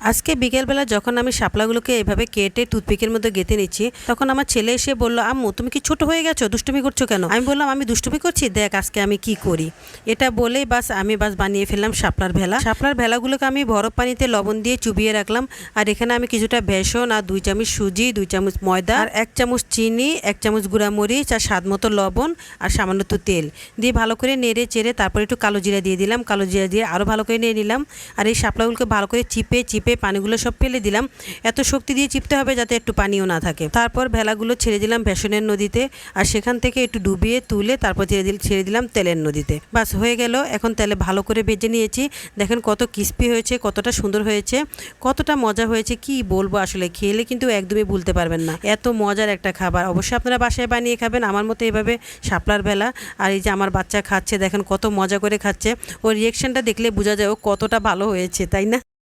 আজকে বিকেলবেলা যখন আমি শাপলাগুলোকে এভাবে কেটে টুথপিকের মধ্যে গেঁথে নিচ্ছি, তখন আমার ছেলে এসে বলল, আম্মু তুমি কি ছোট হয়ে গেছো, দুষ্টুমি করছো কেন? আমি বললাম, আমি দুষ্টুমি করছি, দেখ আজকে আমি কি করি। এটা বলেই আমি বানিয়ে ফেললাম শাপলার ভেলা। শাপলার ভেলাগুলোকে আমি বরফ পানিতে লবণ দিয়ে চুবিয়ে রাখলাম। আর এখানে আমি কিছুটা বেসন আর 2 চামচ সুজি, 2 চামচ ময়দা আর 1 চামচ চিনি, 1 চামচ গুঁড়ামরিচ আর স্বাদ মতো লবণ আর সামান্য একটু তেল দিয়ে ভালো করে নেড়ে চেড়ে তারপর একটু কালো জিরা দিয়ে দিলাম। কালো জিরা দিয়ে আরও ভালো করে নিয়ে নিলাম। আর এই শাপলাগুলোকে ভালো করে চিপে চিপে পানিগুলো সব ফেলে দিলাম। এত শক্তি দিয়ে চিপতে হবে যাতে একটু পানিও না থাকে। তারপর ভেলাগুলো ছেড়ে দিলাম বেসনের নদীতে, আর সেখান থেকে একটু ডুবিয়ে তুলে তারপর ছেড়ে দিলাম তেলের নদীতে। বাস হয়ে গেল। এখন তেলে ভালো করে ভেজে নিয়েছি। দেখেন কত ক্রিস্পি হয়েছে, কতটা সুন্দর হয়েছে, কতটা মজা হয়েছে, কি বলবো আসলে। খেলে কিন্তু একদমই ভুলতে পারবেন না, এত মজার একটা খাবার। অবশ্যই আপনারা বাসায় বানিয়ে খাবেন আমার মতো এভাবে শাপলার ভেলা। আর এই যে আমার বাচ্চা খাচ্ছে, দেখেন কত মজা করে খাচ্ছে। ওর রিয়েকশনটা দেখলে বোঝা যায় ও কতটা ভালো হয়েছে, তাই না?